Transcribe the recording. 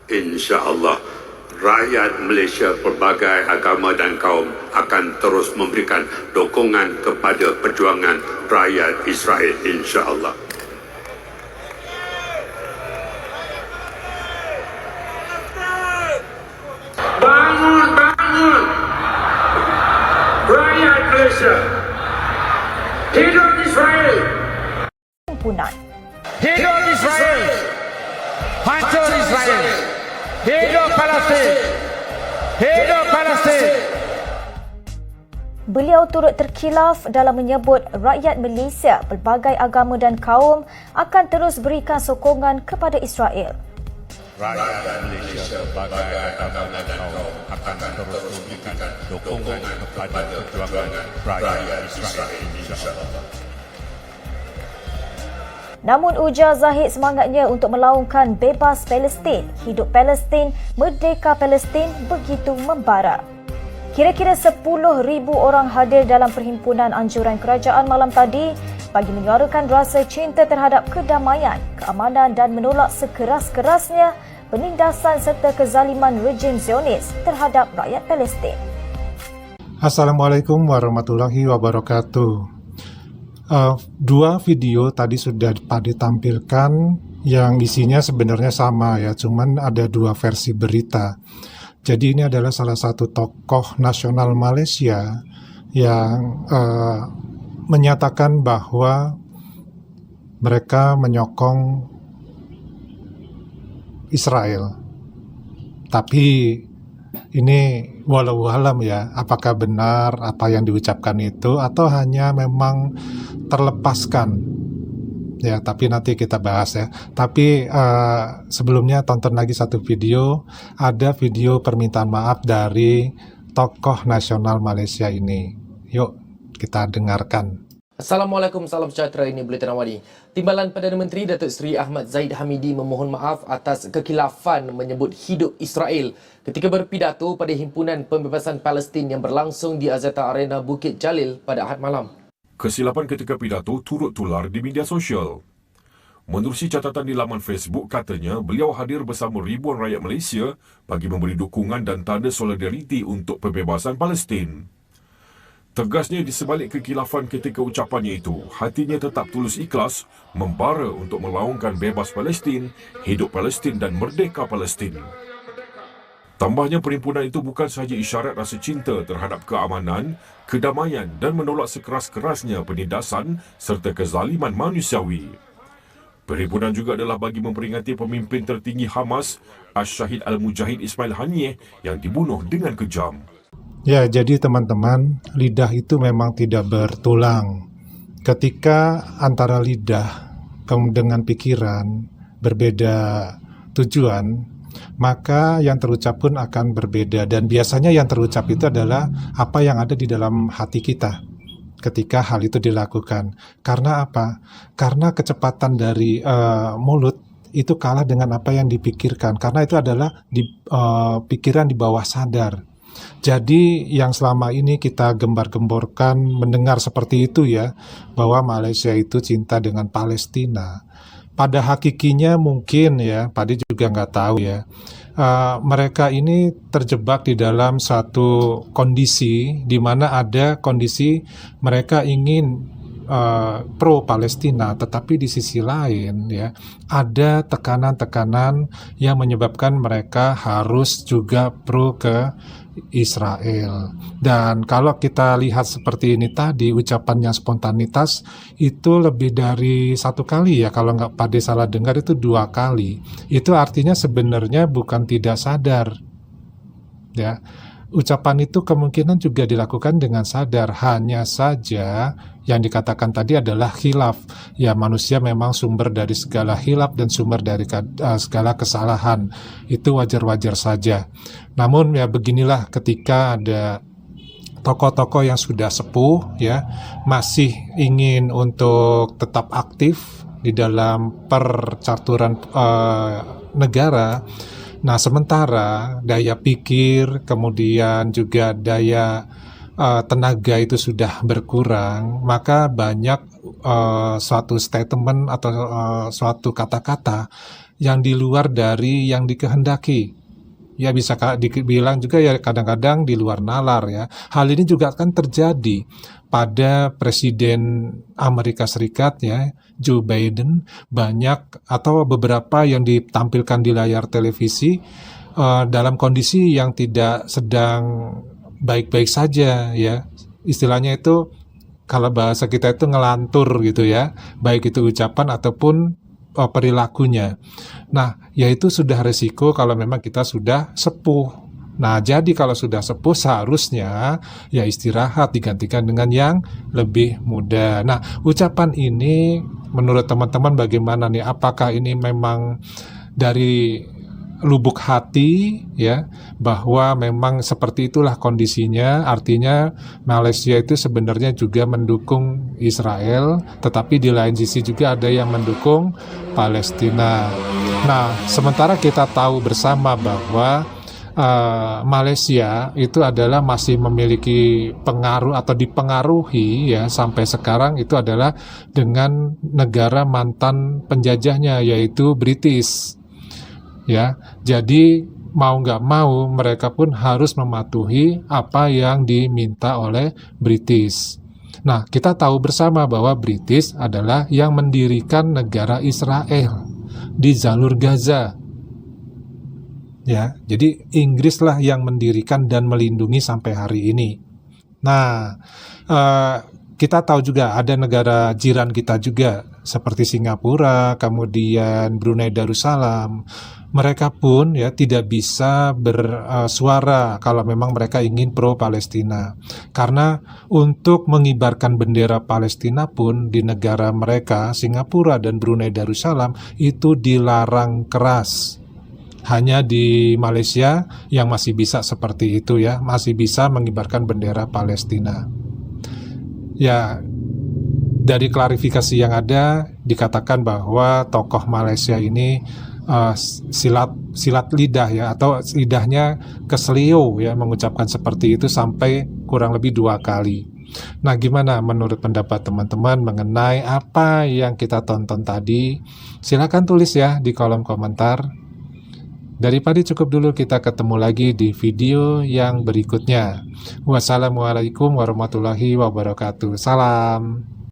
InsyaAllah, rakyat Malaysia pelbagai agama dan kaum akan terus memberikan dukungan kepada perjuangan rakyat Israel, insyaAllah. Bangun, bangun, rakyat Malaysia. Hidup Israel. Himpunan. Hidup Israel. Hancur Israel. Hidup Palestin. Hidup Palestin. Beliau turut terkhilaf dalam menyebut rakyat Malaysia pelbagai agama dan kaum akan terus berikan sokongan kepada Israel. Rakyat Malaysia pelbagai agama dan kaum akan terus memberikan dukungan kepada perjuangan rakyat Israel, insyaAllah. Namun ujar Zahid semangatnya untuk melaungkan bebas Palestin, hidup Palestin, merdeka Palestin begitu membara. Kira-kira 10,000 orang hadir dalam perhimpunan anjuran kerajaan malam tadi bagi menyuarakan rasa cinta terhadap kedamaian, keamanan dan menolak sekeras-kerasnya penindasan serta kezaliman rejim Zionis terhadap rakyat Palestin. Assalamualaikum warahmatullahi wabarakatuh. Dua video tadi sudah ditampilkan yang isinya sebenarnya sama ya, cuman ada dua versi berita. Jadi ini adalah salah satu tokoh nasional Malaysia yang menyatakan bahwa mereka menyokong Israel. Tapi ini walau alam ya, apakah benar apa yang diucapkan itu atau hanya memang terlepaskan ya, tapi nanti kita bahas ya. Tapi sebelumnya tonton lagi satu video, ada video permintaan maaf dari tokoh nasional Malaysia ini. Yuk kita dengarkan. Assalamualaikum, salam sejahtera, ini Buletin Awani. Timbalan Perdana Menteri Datuk Seri Ahmad Zahid Hamidi memohon maaf atas kekhilafan menyebut hidup Israel ketika berpidato pada Himpunan Pembebasan Palestin yang berlangsung di Axiata Arena Bukit Jalil pada Ahad malam. Kesilapan ketika pidato turut tular di media sosial. Menerusi catatan di laman Facebook, katanya beliau hadir bersama ribuan rakyat Malaysia bagi memberi dukungan dan tanda solidariti untuk pembebasan Palestin. Tegasnya di sebalik kekhilafan ketika ucapannya itu, hatinya tetap tulus ikhlas membara untuk melaungkan bebas Palestin, hidup Palestin dan merdeka Palestin. Tambahnya, perhimpunan itu bukan sahaja isyarat rasa cinta terhadap keamanan, kedamaian dan menolak sekeras-kerasnya penindasan serta kezaliman manusiawi. Perhimpunan juga adalah bagi memperingati pemimpin tertinggi Hamas, Ash-Shahid Al-Mujahid Ismail Haniyeh yang dibunuh dengan kejam. Ya, jadi teman-teman, lidah itu memang tidak bertulang. Ketika antara lidah dengan pikiran berbeda tujuan, maka yang terucap pun akan berbeda. Dan biasanya yang terucap itu adalah apa yang ada di dalam hati kita ketika hal itu dilakukan. Karena apa? Karena kecepatan dari mulut itu kalah dengan apa yang dipikirkan. Karena itu adalah pikiran di bawah sadar. Jadi yang selama ini kita gembar-gemborkan mendengar seperti itu ya, bahwa Malaysia itu cinta dengan Palestina. Pada hakikinya mungkin ya, Padi juga nggak tahu ya, mereka ini terjebak di dalam satu kondisi di mana ada kondisi mereka ingin pro Palestina, tetapi di sisi lain ya ada tekanan-tekanan yang menyebabkan mereka harus juga pro ke Israel. Dan kalau kita lihat seperti ini tadi, ucapannya spontanitas itu lebih dari satu kali ya, kalau nggak Pade salah dengar itu 2 kali. Itu artinya sebenarnya bukan tidak sadar ya. Ucapan itu kemungkinan juga dilakukan dengan sadar, hanya saja yang dikatakan tadi adalah khilaf. Ya, manusia memang sumber dari segala khilaf dan sumber dari segala kesalahan. Itu wajar-wajar saja. Namun ya beginilah ketika ada tokoh-tokoh yang sudah sepuh ya, masih ingin untuk tetap aktif di dalam percaturan negara. Nah, sementara daya pikir, kemudian juga daya tenaga itu sudah berkurang, maka banyak suatu statement atau suatu kata-kata yang di luar dari yang dikehendaki. Ya bisa dibilang juga ya kadang-kadang di luar nalar ya. Hal ini juga akan terjadi pada Presiden Amerika Serikat ya, Joe Biden. Banyak atau beberapa yang ditampilkan di layar televisi dalam kondisi yang tidak sedang baik-baik saja ya. Istilahnya itu kalau bahasa kita itu ngelantur gitu ya, baik itu ucapan ataupun perilakunya. Nah, yaitu sudah resiko kalau memang kita sudah sepuh. Nah, jadi kalau sudah sepuh seharusnya ya istirahat digantikan dengan yang lebih muda. Nah, ucapan ini menurut teman-teman bagaimana nih? Apakah ini memang dari lubuk hati ya, bahwa memang seperti itulah kondisinya, artinya Malaysia itu sebenarnya juga mendukung Israel, tetapi di lain sisi juga ada yang mendukung Palestina. Nah, sementara kita tahu bersama bahwa Malaysia itu adalah masih memiliki pengaruh atau dipengaruhi ya sampai sekarang itu adalah dengan negara mantan penjajahnya yaitu British. Ya, jadi mau nggak mau mereka pun harus mematuhi apa yang diminta oleh British. Nah, kita tahu bersama bahwa British adalah yang mendirikan negara Israel di jalur Gaza. Ya, jadi Inggris lah yang mendirikan dan melindungi sampai hari ini. Nah, kita tahu juga ada negara jiran kita juga seperti Singapura, kemudian Brunei Darussalam. Mereka pun ya tidak bisa bersuara kalau memang mereka ingin pro Palestina. Karena untuk mengibarkan bendera Palestina pun di negara mereka, Singapura dan Brunei Darussalam itu dilarang keras. Hanya di Malaysia yang masih bisa seperti itu ya, masih bisa mengibarkan bendera Palestina. Ya, dari klarifikasi yang ada dikatakan bahwa tokoh Malaysia ini silat lidah ya, atau lidahnya keselio ya mengucapkan seperti itu sampai kurang lebih 2 kali. Nah, gimana menurut pendapat teman-teman mengenai apa yang kita tonton tadi? Silakan tulis ya di kolom komentar. Daripada cukup dulu, kita ketemu lagi di video yang berikutnya. Wassalamualaikum warahmatullahi wabarakatuh. Salam.